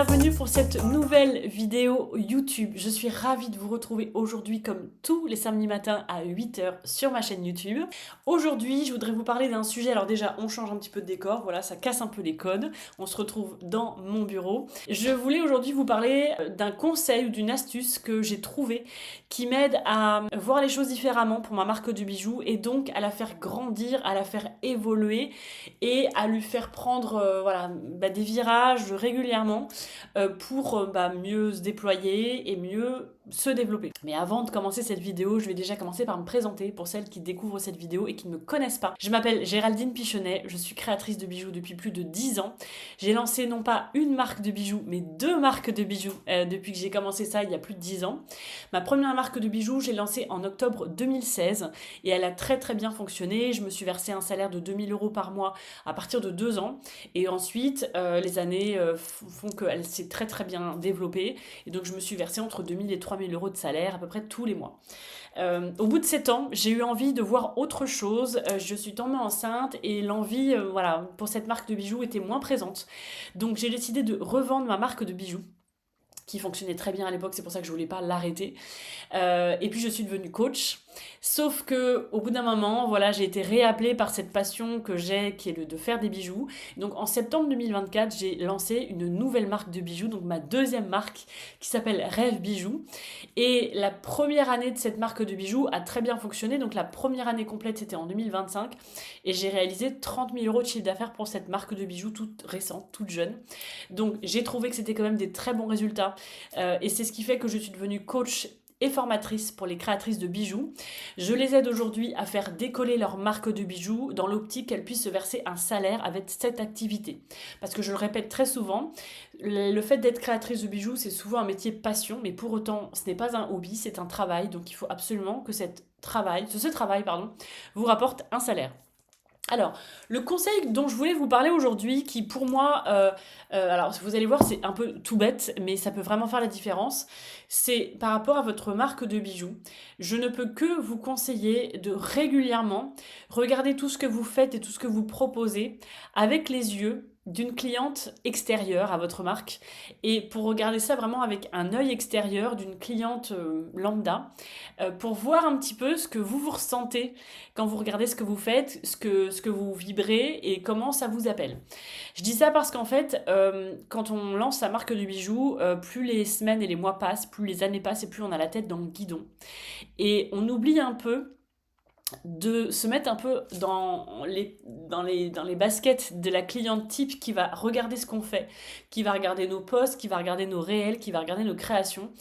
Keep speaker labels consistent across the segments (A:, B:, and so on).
A: bienvenue pour cette nouvelle vidéo YouTube. Je suis ravie de vous retrouver aujourd'hui comme tous les samedis matins à 8h sur ma chaîne YouTube. Aujourd'hui, je voudrais vous parler d'un sujet, alors déjà on change un petit peu de décor, voilà, ça casse un peu les codes. On se retrouve dans mon bureau. Je voulais aujourd'hui vous parler d'un conseil ou d'une astuce que j'ai trouvé qui m'aide à voir les choses différemment pour ma marque de bijoux et donc à la faire grandir, à la faire évoluer et à lui faire prendre des virages régulièrement pour mieux se déployer et mieux se développer. Mais avant de commencer cette vidéo, je vais déjà commencer par me présenter pour celles qui découvrent cette vidéo et qui ne me connaissent pas. Je m'appelle Géraldine Pichonnet, je suis créatrice de bijoux depuis plus de 10 ans. J'ai lancé non pas une marque de bijoux, mais 2 marques de bijoux depuis que j'ai commencé ça il y a plus de 10 ans. Ma première marque de bijoux, j'ai lancée en octobre 2016 et elle a très très bien fonctionné. Je me suis versé un salaire de 2000 € par mois à partir de 2 ans. Et ensuite, les années font qu'elle s'est très très bien développée. Et donc, je me suis versée entre 2000 et 3000 € de salaire à peu près tous les mois. Au bout de 7 ans, j'ai eu envie de voir autre chose. Je suis tombée enceinte et l'envie pour cette marque de bijoux était moins présente. Donc, j'ai décidé de revendre ma marque de bijoux qui fonctionnait très bien à l'époque, c'est pour ça que je voulais pas l'arrêter. Et puis je suis devenue coach. Sauf que au bout d'un moment, voilà, j'ai été réappelée par cette passion que j'ai, qui est de faire des bijoux. Donc en septembre 2024, j'ai lancé une nouvelle marque de bijoux, donc ma deuxième marque qui s'appelle Rêve Bijoux. Et la première année de cette marque de bijoux a très bien fonctionné. Donc la première année complète, c'était en 2025. Et j'ai réalisé 30 000 € de chiffre d'affaires pour cette marque de bijoux toute récente, toute jeune. Donc j'ai trouvé que c'était quand même des très bons résultats. Et c'est ce qui fait que je suis devenue coach et formatrice pour les créatrices de bijoux. Je les aide aujourd'hui à faire décoller leur marque de bijoux dans l'optique qu'elles puissent se verser un salaire avec cette activité. Parce que je le répète très souvent, le fait d'être créatrice de bijoux, c'est souvent un métier passion, mais pour autant, ce n'est pas un hobby, c'est un travail. Donc il faut absolument que ce travail vous rapporte un salaire. Alors, le conseil dont je voulais vous parler aujourd'hui, qui pour moi, alors vous allez voir, c'est un peu tout bête, mais ça peut vraiment faire la différence, c'est par rapport à votre marque de bijoux. Je ne peux que vous conseiller de régulièrement regarder tout ce que vous faites et tout ce que vous proposez avec les yeux d'une cliente extérieure à votre marque et pour regarder ça vraiment avec un œil extérieur d'une cliente lambda pour voir un petit peu ce que vous ressentez quand vous regardez ce que vous faites, ce que vous vibrez et comment ça vous appelle. Je dis ça parce qu'en fait, quand on lance sa marque de bijoux, plus les semaines et les mois passent, plus les années passent et plus on a la tête dans le guidon. Et on oublie un peu de se mettre un peu dans les baskets de la cliente type qui va regarder ce qu'on fait, qui va regarder nos posts, qui va regarder nos réels, qui va regarder nos créations.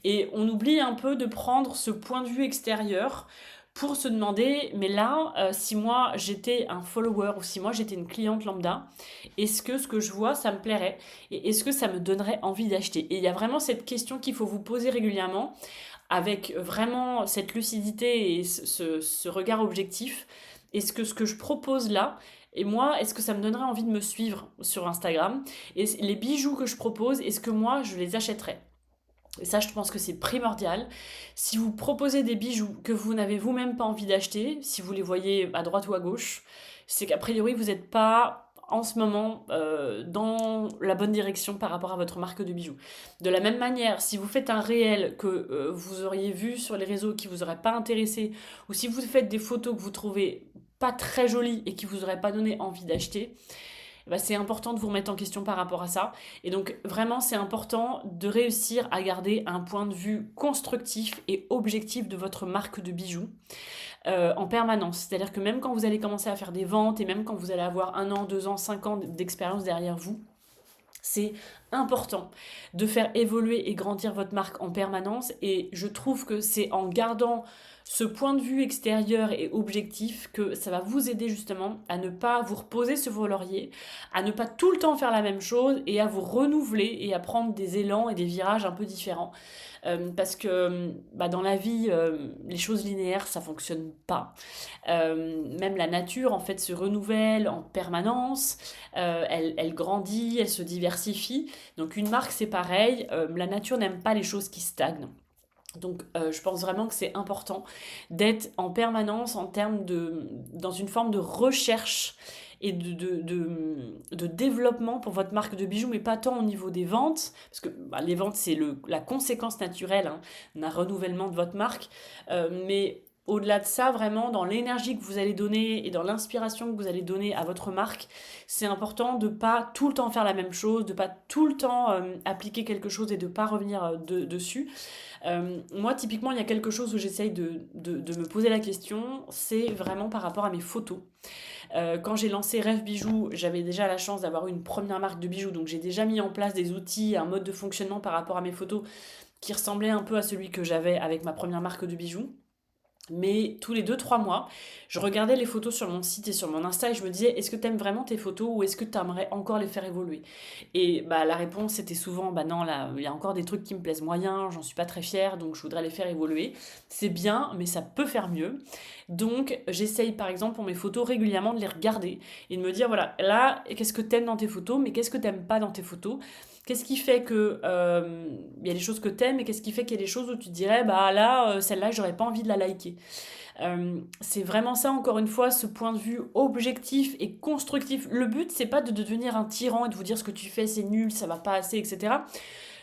A: Et on oublie un peu de prendre ce point de vue extérieur pour se demander, mais là, si moi j'étais un follower ou si moi j'étais une cliente lambda, est-ce que ce que je vois, ça me plairait? Et est-ce que ça me donnerait envie d'acheter? Et il y a vraiment cette question qu'il faut vous poser régulièrement avec vraiment cette lucidité et ce regard objectif. Est-ce que ce que je propose là, et moi, est-ce que ça me donnerait envie de me suivre sur Instagram? Et les bijoux que je propose, est-ce que moi, je les achèterais? Et ça, je pense que c'est primordial. Si vous proposez des bijoux que vous n'avez vous-même pas envie d'acheter, si vous les voyez à droite ou à gauche, c'est qu'a priori, vous n'êtes pas en ce moment dans la bonne direction par rapport à votre marque de bijoux. De la même manière, si vous faites un réel que vous auriez vu sur les réseaux qui vous aurait pas intéressé, ou si vous faites des photos que vous trouvez pas très jolies et qui vous auraient pas donné envie d'acheter, c'est important de vous remettre en question par rapport à ça. Et donc vraiment, c'est important de réussir à garder un point de vue constructif et objectif de votre marque de bijoux en permanence. C'est-à-dire que même quand vous allez commencer à faire des ventes et même quand vous allez avoir 1 an, 2 ans, 5 ans d'expérience derrière vous, c'est important de faire évoluer et grandir votre marque en permanence et je trouve que c'est en gardant ce point de vue extérieur et objectif que ça va vous aider justement à ne pas vous reposer sur vos lauriers, à ne pas tout le temps faire la même chose et à vous renouveler et à prendre des élans et des virages un peu différents. Parce que dans la vie, les choses linéaires, ça fonctionne pas. Même la nature, en fait, se renouvelle en permanence, elle grandit, elle se diversifie. Donc une marque, c'est pareil, la nature n'aime pas les choses qui stagnent. Donc je pense vraiment que c'est important d'être en permanence dans une forme de recherche et de développement pour votre marque de bijoux, mais pas tant au niveau des ventes, parce que les ventes, c'est la conséquence naturelle hein, d'un renouvellement de votre marque, mais au-delà de ça, vraiment, dans l'énergie que vous allez donner et dans l'inspiration que vous allez donner à votre marque, c'est important de pas tout le temps faire la même chose, de pas tout le temps appliquer quelque chose et de pas revenir dessus. Moi, typiquement, il y a quelque chose où j'essaye de me poser la question, c'est vraiment par rapport à mes photos. Quand j'ai lancé Rêve Bijoux, j'avais déjà la chance d'avoir une première marque de bijoux, donc j'ai déjà mis en place des outils, un mode de fonctionnement par rapport à mes photos qui ressemblait un peu à celui que j'avais avec ma première marque de bijoux. Mais tous les 2 3 mois, je regardais les photos sur mon site et sur mon Insta et je me disais, est-ce que tu aimes vraiment tes photos ou est-ce que tu aimerais encore les faire évoluer? Et bah, la réponse était souvent, bah non, là, il y a encore des trucs qui me plaisent moyen, j'en suis pas très fière, donc je voudrais les faire évoluer. C'est bien, mais ça peut faire mieux. Donc j'essaye par exemple pour mes photos régulièrement de les regarder et de me dire, voilà, là, qu'est-ce que t'aimes dans tes photos, mais qu'est-ce que t'aimes pas dans tes photos? Qu'est-ce qui fait que il y a des choses que t'aimes et qu'est-ce qui fait qu'il y a des choses où tu te dirais bah là celle-là j'aurais pas envie de la liker. C'est vraiment ça encore une fois ce point de vue objectif et constructif. Le but c'est pas de devenir un tyran et de vous dire ce que tu fais c'est nul, ça va pas assez, etc.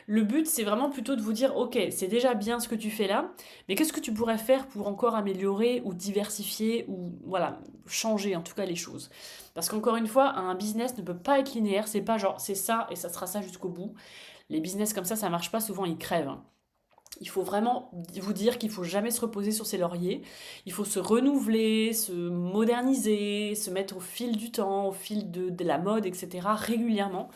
A: Le but, c'est vraiment plutôt de vous dire, ok, c'est déjà bien ce que tu fais là, mais qu'est-ce que tu pourrais faire pour encore améliorer ou diversifier ou voilà, changer en tout cas les choses. Parce qu'encore une fois, un business ne peut pas être linéaire, c'est pas genre c'est ça et ça sera ça jusqu'au bout. Les business comme ça marche pas, souvent ils crèvent, hein. Il faut vraiment vous dire qu'il faut jamais se reposer sur ses lauriers. Il faut se renouveler, se moderniser, se mettre au fil du temps, au fil de la mode, etc. régulièrement.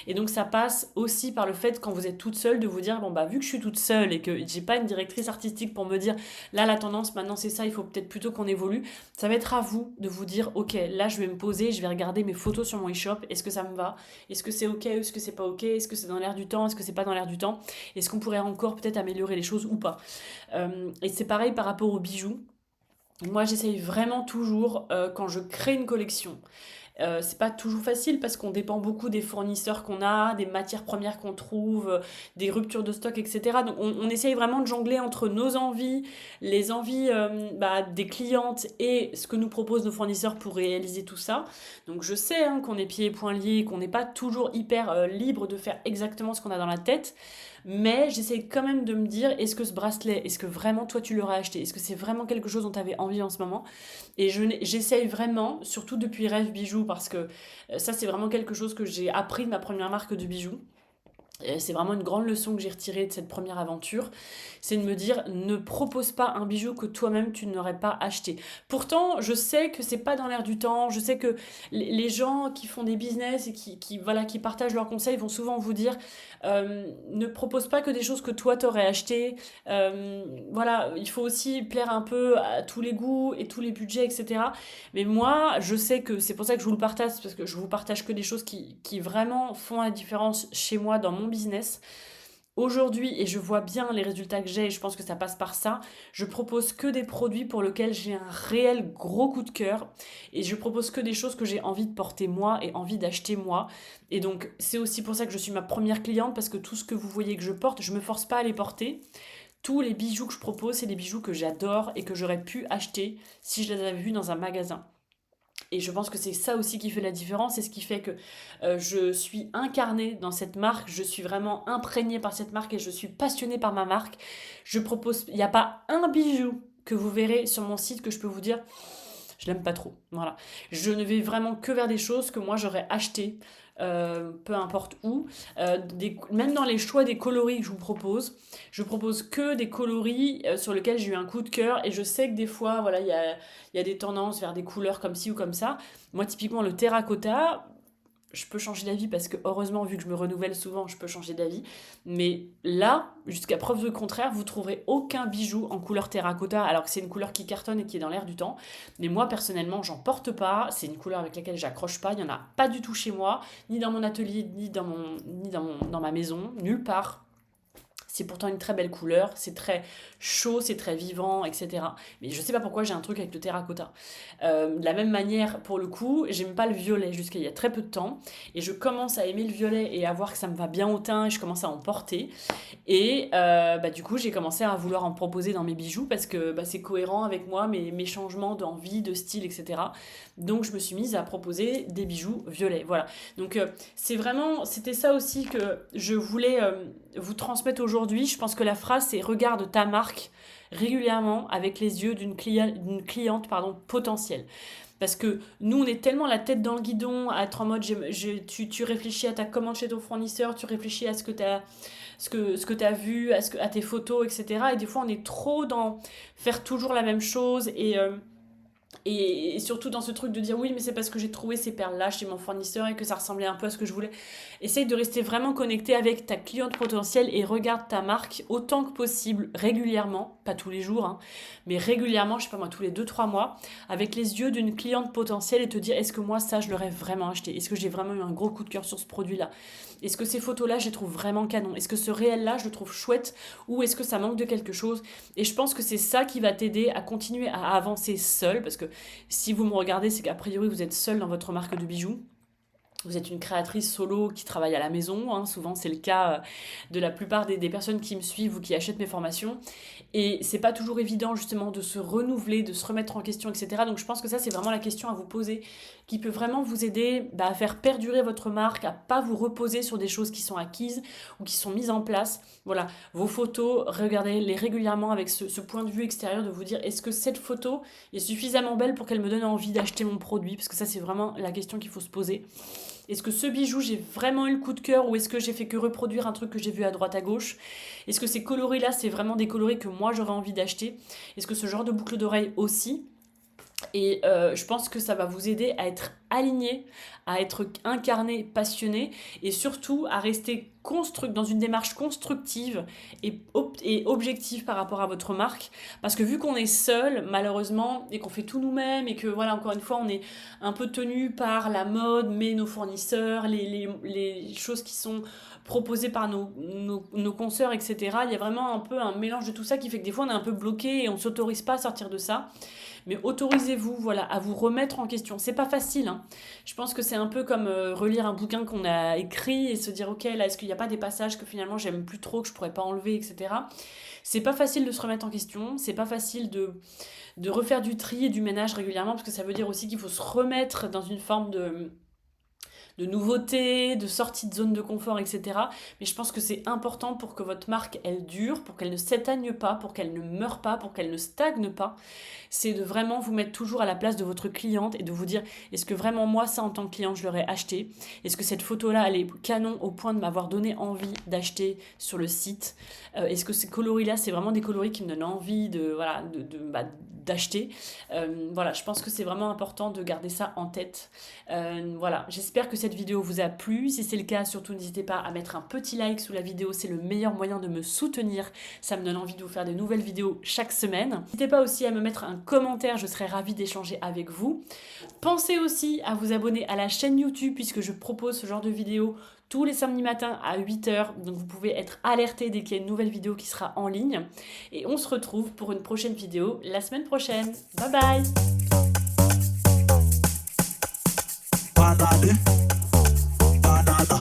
A: Et donc ça passe aussi par le fait quand vous êtes toute seule de vous dire bon bah vu que je suis toute seule et que j'ai pas une directrice artistique pour me dire là la tendance maintenant c'est ça, il faut peut-être plutôt qu'on évolue, ça va être à vous de vous dire ok là je vais me poser, je vais regarder mes photos sur mon e-shop, est-ce que ça me va, est-ce que c'est ok, est-ce que c'est pas ok, est-ce que c'est dans l'air du temps, est-ce que c'est pas dans l'air du temps, est-ce qu'on pourrait encore peut-être améliorer les choses ou pas. Et c'est pareil par rapport aux bijoux. Moi j'essaye vraiment toujours quand je crée une collection. C'est pas toujours facile parce qu'on dépend beaucoup des fournisseurs qu'on a, des matières premières qu'on trouve, des ruptures de stock, etc. Donc on essaye vraiment de jongler entre nos envies, les envies des clientes et ce que nous proposent nos fournisseurs pour réaliser tout ça. Donc je sais hein, qu'on est pieds et poings liés, qu'on n'est pas toujours hyper libre de faire exactement ce qu'on a dans la tête. Mais j'essaye quand même de me dire, est-ce que ce bracelet, est-ce que vraiment toi tu l'auras acheté? Est-ce que c'est vraiment quelque chose dont tu avais envie en ce moment? Et j'essaye vraiment, surtout depuis Rêve Bijoux, parce que ça c'est vraiment quelque chose que j'ai appris de ma première marque de bijoux. C'est vraiment une grande leçon que j'ai retirée de cette première aventure, c'est de me dire ne propose pas un bijou que toi-même tu n'aurais pas acheté. Pourtant, je sais que c'est pas dans l'air du temps, je sais que les gens qui font des business et voilà, qui partagent leurs conseils vont souvent vous dire ne propose pas que des choses que toi t'aurais acheté. Voilà, il faut aussi plaire un peu à tous les goûts et tous les budgets, etc. Mais moi, je sais que c'est pour ça que je vous le partage, parce que je vous partage que des choses qui vraiment font la différence chez moi dans mon business. Aujourd'hui, et je vois bien les résultats que j'ai, et je pense que ça passe par ça, je propose que des produits pour lesquels j'ai un réel gros coup de cœur, et je propose que des choses que j'ai envie de porter moi et envie d'acheter moi. Et donc, c'est aussi pour ça que je suis ma première cliente, parce que tout ce que vous voyez que je porte, je me force pas à les porter. Tous les bijoux que je propose, c'est des bijoux que j'adore et que j'aurais pu acheter si je les avais vus dans un magasin. Et je pense que c'est ça aussi qui fait la différence, c'est ce qui fait que je suis incarnée dans cette marque, je suis vraiment imprégnée par cette marque et je suis passionnée par ma marque. Je propose, il n'y a pas un bijou que vous verrez sur mon site que je peux vous dire je l'aime pas trop. Voilà. Je ne vais vraiment que vers des choses que moi j'aurais achetées, peu importe où. Même dans les choix des coloris que je propose que des coloris sur lesquels j'ai eu un coup de cœur. Et je sais que des fois, voilà, il y a des tendances vers des couleurs comme ci ou comme ça. Moi, typiquement, le terracotta, je peux changer d'avis parce que heureusement vu que je me renouvelle souvent je peux changer d'avis, mais là jusqu'à preuve du contraire vous trouverez aucun bijou en couleur terracotta alors que c'est une couleur qui cartonne et qui est dans l'air du temps. Mais moi personnellement j'en porte pas, c'est une couleur avec laquelle j'accroche pas, il y en a pas du tout chez moi, ni dans mon atelier, ni dans ma maison, nulle part. C'est pourtant une très belle couleur, c'est très chaud, c'est très vivant, etc. Mais je sais pas pourquoi j'ai un truc avec le terracotta. De la même manière, pour le coup, j'aime pas le violet jusqu'à il y a très peu de temps. Et je commence à aimer le violet et à voir que ça me va bien au teint et je commence à en porter. Et du coup, j'ai commencé à vouloir en proposer dans mes bijoux parce que c'est cohérent avec moi, mes changements d'envie, de style, etc. Donc je me suis mise à proposer des bijoux violets. Voilà. Donc c'était ça aussi que je voulais vous transmettre aujourd'hui. Je pense que la phrase c'est regarde ta marque régulièrement avec les yeux d'une cliente potentielle. Parce que nous, on est tellement la tête dans le guidon à être en mode, tu réfléchis à ta commande chez ton fournisseur, tu réfléchis à ce que tu as, ce que t'as vu, à tes photos, etc. Et des fois, on est trop dans faire toujours la même chose et surtout dans ce truc de dire oui mais c'est parce que j'ai trouvé ces perles là chez mon fournisseur et que ça ressemblait un peu à ce que je voulais. Essaye de rester vraiment connecté avec ta cliente potentielle et regarde ta marque autant que possible régulièrement, pas tous les jours mais régulièrement, je sais pas moi, tous les 2-3 mois avec les yeux d'une cliente potentielle et te dire est-ce que moi ça je l'aurais vraiment acheté, est-ce que j'ai vraiment eu un gros coup de cœur sur ce produit là, est-ce que ces photos là je les trouve vraiment canon, est-ce que ce réel là je le trouve chouette ou est-ce que ça manque de quelque chose. Et je pense que c'est ça qui va t'aider à continuer à avancer seul parce que si vous me regardez, c'est qu'a priori vous êtes seul dans votre marque de bijoux. Vous êtes une créatrice solo qui travaille à la maison, souvent c'est le cas de la plupart des personnes qui me suivent ou qui achètent mes formations. Et c'est pas toujours évident justement de se renouveler, de se remettre en question, etc. Donc je pense que ça c'est vraiment la question à vous poser qui peut vraiment vous aider à faire perdurer votre marque, à pas vous reposer sur des choses qui sont acquises ou qui sont mises en place. Voilà, vos photos, regardez-les régulièrement avec ce point de vue extérieur de vous dire est-ce que cette photo est suffisamment belle pour qu'elle me donne envie d'acheter mon produit, parce que ça c'est vraiment la question qu'il faut se poser. Est-ce que ce bijou, j'ai vraiment eu le coup de cœur ou est-ce que j'ai fait que reproduire un truc que j'ai vu à droite à gauche? Est-ce que ces coloris-là, c'est vraiment des coloris que moi j'aurais envie d'acheter? Est-ce que ce genre de boucle d'oreille aussi? Et je pense que ça va vous aider à être aligné, à être incarné, passionné et surtout à rester dans une démarche constructive et objective par rapport à votre marque. Parce que vu qu'on est seul, malheureusement, et qu'on fait tout nous-mêmes et que voilà, encore une fois, on est un peu tenu par la mode, mais nos fournisseurs, les choses qui sont proposées par nos consoeurs, etc. Il y a vraiment un peu un mélange de tout ça qui fait que des fois on est un peu bloqué et on ne s'autorise pas à sortir de ça. Mais autorisez-vous voilà, à vous remettre en question. C'est pas facile. Je pense que c'est un peu comme relire un bouquin qu'on a écrit et se dire ok, là, est-ce qu'il n'y a pas des passages que finalement j'aime plus trop, que je pourrais pas enlever, etc. C'est pas facile de se remettre en question. C'est pas facile de refaire du tri et du ménage régulièrement parce que ça veut dire aussi qu'il faut se remettre dans une forme de nouveautés, de sortie de zone de confort, etc. Mais je pense que c'est important pour que votre marque, elle dure, pour qu'elle ne s'éteigne pas, pour qu'elle ne meure pas, pour qu'elle ne stagne pas. C'est de vraiment vous mettre toujours à la place de votre cliente et de vous dire, est-ce que vraiment moi, ça en tant que client, je l'aurais acheté? Est-ce que cette photo-là, elle est canon au point de m'avoir donné envie d'acheter sur le site? Est-ce que ces coloris-là, c'est vraiment des coloris qui me donnent envie d'acheter? Voilà, je pense que c'est vraiment important de garder ça en tête. Voilà, j'espère que cette vidéo vous a plu. Si c'est le cas, surtout n'hésitez pas à mettre un petit like sous la vidéo, c'est le meilleur moyen de me soutenir. Ça me donne envie de vous faire de nouvelles vidéos chaque semaine. N'hésitez pas aussi à me mettre un commentaire, je serais ravie d'échanger avec vous. Pensez aussi à vous abonner à la chaîne YouTube puisque je propose ce genre de vidéos tous les samedis matins à 8h. Donc vous pouvez être alerté dès qu'il y a une nouvelle vidéo qui sera en ligne. Et on se retrouve pour une prochaine vidéo la semaine prochaine. Bye bye!